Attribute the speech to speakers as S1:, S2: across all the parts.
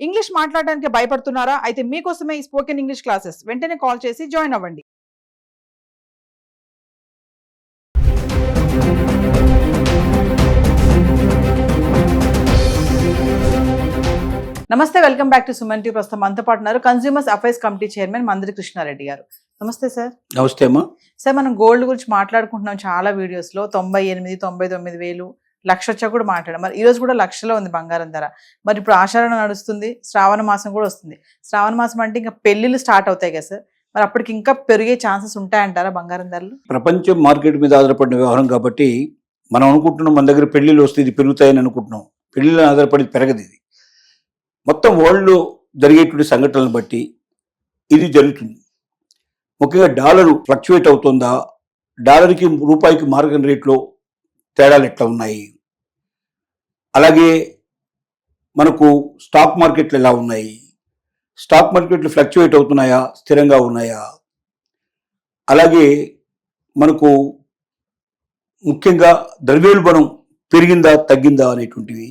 S1: English మాట్లాడడానికి భయపడుతున్నారా? అయితే మీకోసమే ఈ స్పోకెన్ ఇంగ్లీష్ క్లాసెస్. వెంటనే కాల్ చేసి జాయిన్ అవ్వండి. నమస్తే, welcome back to Suman TV. ప్రస్తుతం మనతో పాటు ఉన్నారు consumers affairs committee chairman Mandiri Krishna Reddy గారు. నమస్తే సార్.
S2: నమస్తే అమ్మా.
S1: సార్, మనం గోల్డ్ గురించి మాట్లాడుకుంటున్నాం చాలా వీడియోస్ లో. 98, 99 వేలు, లక్ష వచ్చా కూడా మాట్లాడాం. మరి ఈ రోజు కూడా లక్షలో ఉంది బంగారం ధర. మరి ఇప్పుడు ఆషాఢం నడుస్తుంది, శ్రావణ మాసం కూడా వస్తుంది. శ్రావణ మాసం అంటే ఇంకా పెళ్లిళ్ళు స్టార్ట్ అవుతాయి కదా సార్, మరి అప్పటికి ఇంకా పెరిగే ఛాన్సెస్ ఉంటాయంటారా బంగారం ధరలు?
S2: ప్రపంచం మార్కెట్ మీద ఆధారపడిన వ్యవహారం కాబట్టి మనం అనుకుంటున్నాం మన దగ్గర పెళ్లిళ్ళు వస్తే ఇది పెరుగుతాయని అనుకుంటున్నాం. పెళ్లిళ్ళు ఆధారపడి పెరగదు. ఇది మొత్తం వరల్డ్లో జరిగేటువంటి సంఘటనలను బట్టి ఇది జరుగుతుంది. ముఖ్యంగా డాలరు ఫ్లక్చువేట్ అవుతుందా, డాలర్కి రూపాయికి మార్కెట్ రేట్లో తేడాలు ఎట్లా ఉన్నాయి, అలాగే మనకు స్టాక్ మార్కెట్లు ఎలా ఉన్నాయి, స్టాక్ మార్కెట్లు ఫ్లక్చువేట్ అవుతున్నాయా, స్థిరంగా ఉన్నాయా, అలాగే మనకు ముఖ్యంగా ద్రవ్యోల్బణం పెరిగిందా తగ్గిందా అనేటువంటివి,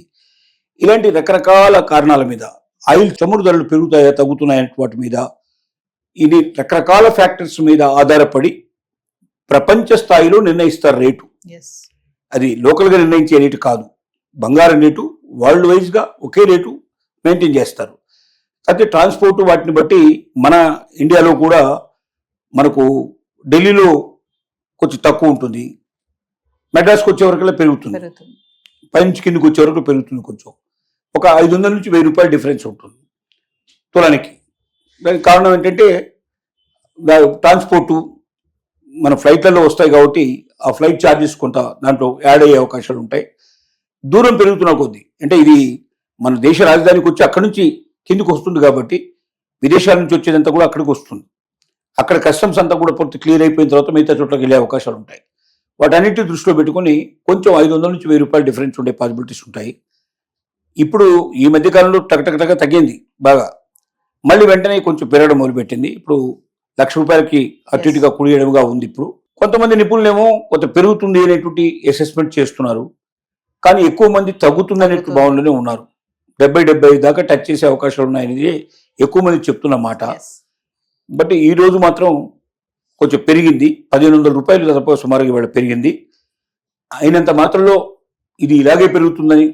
S2: ఇలాంటి రకరకాల కారణాల మీద, ఆయిల్ చమురు ధరలు పెరుగుతాయా తగ్గుతున్నాయా వాటి మీద, ఇది రకరకాల ఫ్యాక్టర్స్ మీద ఆధారపడి ప్రపంచ స్థాయిలో నిర్ణయిస్తారు రేటు. అది లోకల్గా నిర్ణయించే రేటు కాదు. బంగారం రేటు వరల్డ్ వైజ్గా ఒకే రేటు మెయింటైన్ చేస్తారు. అయితే ట్రాన్స్పోర్ట్ వాటిని బట్టి మన ఇండియాలో కూడా మనకు ఢిల్లీలో కొంచెం తక్కువ ఉంటుంది, మెడ్రాస్కి వచ్చే వరకల్లా పెరుగుతుంది, పైనుంచి కిందకి వచ్చే వరకు పెరుగుతుంది. కొంచెం ఒక 500 నుంచి 1000 రూపాయలు డిఫరెన్స్ ఉంటుంది తులానికి. దానికి కారణం ఏంటంటే ట్రాన్స్పోర్టు మన ఫ్లైట్లలో వస్తాయి కాబట్టి ఆ ఫ్లైట్ ఛార్జెస్ కొంత దాంట్లో యాడ్ అయ్యే అవకాశాలు ఉంటాయి. దూరం పెరుగుతున్న కొద్దీ, అంటే ఇది మన దేశ రాజధానికి వచ్చి అక్కడి నుంచి కిందికి వస్తుంది కాబట్టి విదేశాల నుంచి వచ్చేదంతా కూడా అక్కడికి వస్తుంది. అక్కడ కస్టమ్స్ అంతా కూడా పూర్తి క్లియర్ అయిపోయిన తర్వాత మిగతా చోట్లకి వెళ్ళే అవకాశాలు ఉంటాయి. వాటన్నిటి దృష్టిలో పెట్టుకుని కొంచెం 500 నుంచి 1000 రూపాయలు డిఫరెన్స్ ఉండే పాసిబిలిటీస్ ఉంటాయి. ఇప్పుడు ఈ మధ్యకాలంలో టగటగటగ తగ్గింది బాగా, మళ్ళీ వెంటనే కొంచెం పెరగడం మొదలుపెట్టింది. ఇప్పుడు 1,00,000 రూపాయలకి అటు ఇటుగా కుడియడముగా ఉంది. ఇప్పుడు కొంతమంది నిపుణులేమో కొంత పెరుగుతుంది అనేటువంటి అసెస్మెంట్ చేస్తున్నారు, కానీ ఎక్కువ మంది తగ్గుతుంది అనేటువంటి భావనలోనే ఉన్నారు. 70-75 దాకా టచ్ చేసే అవకాశాలు ఉన్నాయనేది ఎక్కువ మంది చెప్తున్న మాట. బట్ ఈ రోజు మాత్రం కొంచెం పెరిగింది, 1,500 రూపాయలు దాదాపు సుమారుగా ఇవాళ పెరిగింది. అయినంత మాత్రంలో ఇది ఇలాగే పెరుగుతుందని,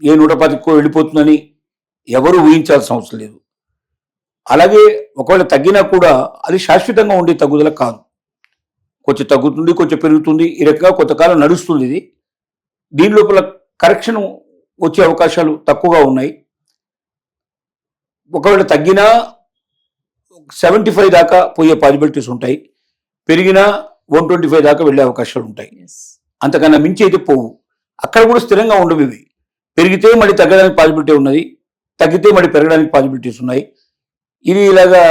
S2: ఏ 110కు వెళ్ళిపోతుందని ఎవరు ఊహించాల్సిన అవసరం లేదు. అలాగే ఒకవేళ తగ్గినా కూడా అది శాశ్వతంగా ఉండే తగ్గుదల కాదు. కొంచెం తగ్గుతుంది, కొంచెం పెరుగుతుంది, ఈ రకంగా కొంతకాలం నడుస్తుంది. ఇది దీని లోపల కరెక్షన్ వచ్చే అవకాశాలు తక్కువగా ఉన్నాయి. ఒకవేళ తగ్గినా 75 దాకా పోయే పాసిబిలిటీస్ ఉంటాయి, పెరిగినా 125 దాకా వెళ్ళే అవకాశాలు ఉంటాయి. అంతకన్నా మించి అయితే పోవు. అక్కడ కూడా స్థిరంగా ఉండవు. ఇవి పెరిగితే మళ్ళీ తగ్గడానికి పాసిబిలిటీ ఉన్నది, తగ్గితే మళ్ళీ పెరగడానికి పాసిబిలిటీస్ ఉన్నాయి. ఇది ఇలాగా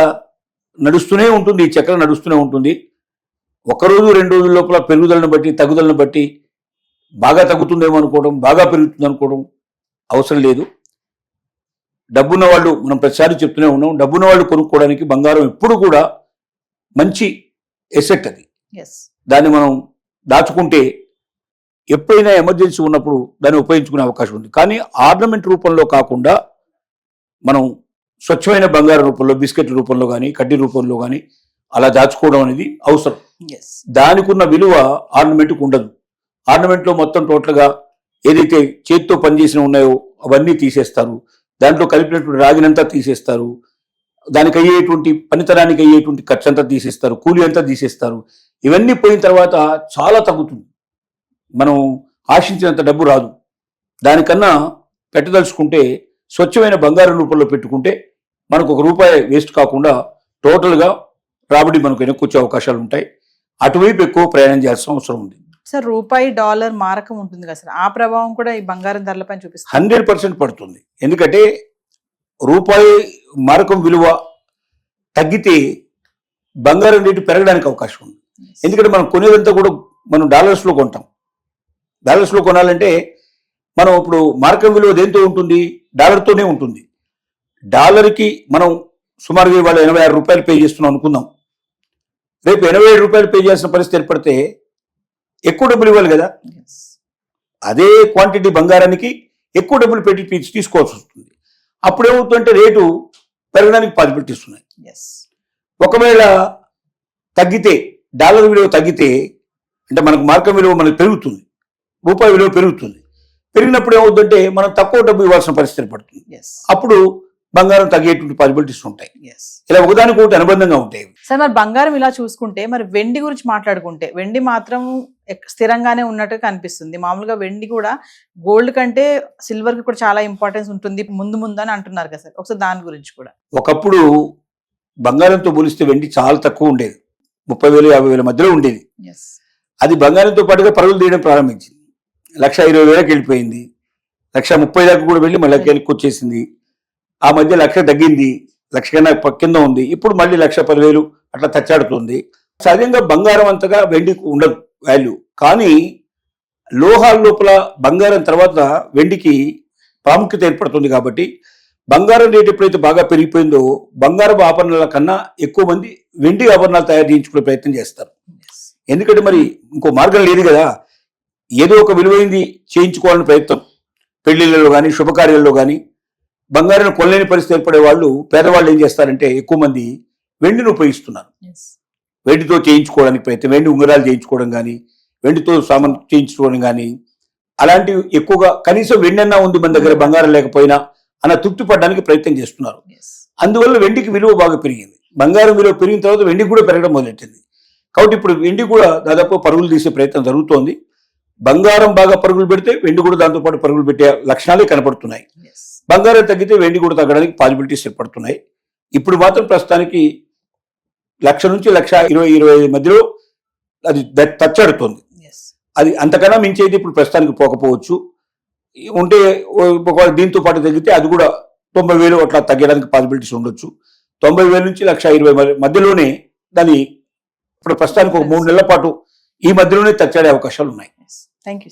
S2: నడుస్తూనే ఉంటుంది, ఈ చక్రం నడుస్తూనే ఉంటుంది. ఒకరోజు 2 రోజుల లోపల పెరుగుదలను బట్టి తగ్గుదలను బట్టి బాగా తగ్గుతుందేమో అనుకోవడం, బాగా పెరుగుతుంది అనుకోవడం అవసరం లేదు. డబ్బున్న వాళ్ళు, మనం ప్రతిసారి చెప్తూనే ఉన్నాం, డబ్బున్న వాళ్ళు కొనుక్కోవడానికి బంగారం ఎప్పుడు కూడా మంచి ఎసెట్. అది దాన్ని మనం దాచుకుంటే ఎప్పుడైనా ఎమర్జెన్సీ ఉన్నప్పుడు దాన్ని ఉపయోగించుకునే అవకాశం ఉంది. కానీ ఆర్నమెంట్ రూపంలో కాకుండా మనం స్వచ్ఛమైన బంగారం రూపంలో, బిస్కెట్ రూపంలో కానీ కడ్డీ రూపంలో కానీ అలా దాచుకోవడం అనేది అవసరం. దానికి ఉన్న విలువ ఆర్నమెంట్కి ఉండదు. ఆర్నమెంట్లో మొత్తం టోటల్గా ఏదైతే చేతితో పనిచేసిన ఉన్నాయో అవన్నీ తీసేస్తారు, దాంట్లో కలిపినటువంటి రాగినంతా తీసేస్తారు, దానికి అయ్యేటువంటి పనితనానికి అయ్యేటువంటి ఖర్చు అంతా తీసేస్తారు, కూలి అంతా తీసేస్తారు. ఇవన్నీ పోయిన తర్వాత చాలా తగ్గుతుంది. మనం ఆశించినంత డబ్బు రాదు. దానికన్నా పెట్టదలుచుకుంటే స్వచ్ఛమైన బంగారం రూపంలో పెట్టుకుంటే మనకు ₹1 వేస్ట్ కాకుండా టోటల్గా రాబడి మనకు వెనక్కొచ్చే అవకాశాలు ఉంటాయి. అటువైపు ఎక్కువ ప్రయాణం చేయాల్సిన అవసరం ఉంది.
S1: సార్, రూపాయి డాలర్ మారకం ఉంటుంది కదా సార్, ఆ ప్రభావం కూడా ఈ బంగారం ధరలపై చూపిస్తుంది?
S2: 100% పడుతుంది. ఎందుకంటే రూపాయి మారకం విలువ తగ్గితే బంగారం రేటు పెరగడానికి అవకాశం ఉంది. ఎందుకంటే మనం కొనేదంతా కూడా మనం డాలర్స్లో కొంటాం. డాలర్స్లో కొనాలంటే మనం ఇప్పుడు మార్కం విలువ దేంతో ఉంటుంది? డాలర్తోనే ఉంటుంది. డాలర్కి మనం సుమారుగా ఇవాళ 86 రూపాయలు పే చేస్తున్నాం అనుకుందాం. రేపు 87 రూపాయలు పే చేయాల్సిన పరిస్థితి ఏర్పడితే ఎక్కువ డబ్బులు ఇవ్వాలి కదా. అదే క్వాంటిటీ బంగారానికి ఎక్కువ డబ్బులు పెట్టి తీసుకోవాల్సి వస్తుంది. అప్పుడేమవుతుందంటే రేటు పెరగడానికి పాసిబిలిటీస్ ఉన్నాయి.
S1: ఎస్.
S2: ఒకవేళ తగ్గితే డాలర్ విలువ తగ్గితే అంటే మనకు మార్కెట్ విలువ మనకు పెరుగుతుంది, రూపాయి విలువ పెరుగుతుంది. పెరిగినప్పుడు ఏమవుతుందంటే మనం తక్కువ డబ్బు ఇవ్వాల్సిన పరిస్థితి పడుతుంది.
S1: ఎస్.
S2: అప్పుడు బంగారం తగ్గేటువంటి పాసిబిలిటీస్ ఉంటాయి.
S1: ఎస్.
S2: ఇలా ఒకదానికి ఒకటి అనుబంధంగా ఉంటాయి.
S1: సార్ మరి బంగారం ఇలా చూసుకుంటే మరి వెండి గురించి మాట్లాడుకుంటే వెండి మాత్రం స్థిరంగానే ఉన్నట్టుగా కనిపిస్తుంది. మామూలుగా వెండి కూడా గోల్డ్ కంటే సిల్వర్ కి కూడా చాలా ఇంపార్టెన్స్ ఉంటుంది ముందు ముందు అని అంటున్నారు కదా సార్, ఒకసారి దాని గురించి కూడా.
S2: ఒకప్పుడు బంగారంతో పోలిస్తే వెండి చాలా తక్కువ ఉండేది, 30,000 50,000 మధ్యలో ఉండేది.
S1: ఎస్.
S2: అది బంగారంతో పాటుగా పరుగులు తీయడం ప్రారంభించింది. 1,20,000 వెళ్ళిపోయింది, 1,30,000 దాకా కూడా వెళ్ళి మళ్ళీ వెనక్కి వచ్చేసింది. ఆ మధ్య 1,00,000 తగ్గింది, 1,00,000 కన్నా కింద ఉంది. ఇప్పుడు మళ్ళీ 1,10,000 అట్లా తచ్చాడుతుంది. సహజంగా బంగారం అంతగా వెండికి ఉండదు వాల్యూ, కానీ లోహాల లోపల బంగారం తర్వాత వెండికి ప్రాముఖ్యత ఏర్పడుతుంది. కాబట్టి బంగారం రేటు ఎప్పుడైతే బాగా పెరిగిపోయిందో బంగారపు ఆభరణాల కన్నా ఎక్కువ మంది వెండి ఆభరణాలు తయారు చేయించుకునే ప్రయత్నం చేస్తారు. ఎందుకంటే మరి ఇంకో మార్గం లేదు కదా, ఏదో ఒక విలువైంది చేయించుకోవాలని ప్రయత్నం. పెళ్లిళ్ళలో కానీ శుభకార్యాల్లో కానీ బంగారం కొనలేని పరిస్థితి ఏర్పడే వాళ్ళు, పేదవాళ్ళు ఏం చేస్తారంటే ఎక్కువ మంది వెండిని ఉపయోగిస్తున్నారు. వెండితో చేయించుకోవడానికి ప్రయత్నం, వెండి ఉంగరాలు చేయించుకోవడం కానీ, వెండితో సామాన్ చేయించుకోవడం కానీ, అలాంటివి ఎక్కువగా కనీసం వెండన్నా ఉంది మన దగ్గర బంగారం లేకపోయినా అన్న తృప్తి పడడానికి ప్రయత్నం చేస్తున్నారు. అందువల్ల వెండికి విలువ బాగా పెరిగింది. బంగారం విలువ పెరిగిన తర్వాత వెండికి కూడా పెరగడం మొదలెట్టింది. కాబట్టి ఇప్పుడు వెండి కూడా దాదాపు పరుగులు తీసే ప్రయత్నం జరుగుతోంది. బంగారం బాగా పరుగులు పెడితే వెండి కూడా దాంతో పాటు పరుగులు పెట్టే లక్షణాలే కనపడుతున్నాయి. బంగారం తగ్గితే వెండి కూడా తగ్గడానికి పాసిబిలిటీస్ ఏర్పడుతున్నాయి. ఇప్పుడు మాత్రం ప్రస్తుతానికి 1,00,000 నుంచి 1,20,000 మధ్యలో అది తచ్చాడుతోంది. అది అంతకన్నా మించేది ఇప్పుడు ప్రస్తుతానికి పోకపోవచ్చు. ఉంటే ఒకవేళ దీంతో పాటు తగ్గితే అది కూడా 90,000 అట్లా తగ్గడానికి పాసిబిలిటీస్ ఉండొచ్చు. 90,000 నుంచి 1,20,000 మధ్యలోనే దాని ఇప్పుడు ప్రస్తుతానికి ఒక 3 నెలల పాటు ఈ మధ్యలోనే తచ్చాడే అవకాశాలు ఉన్నాయి.
S1: Thank you.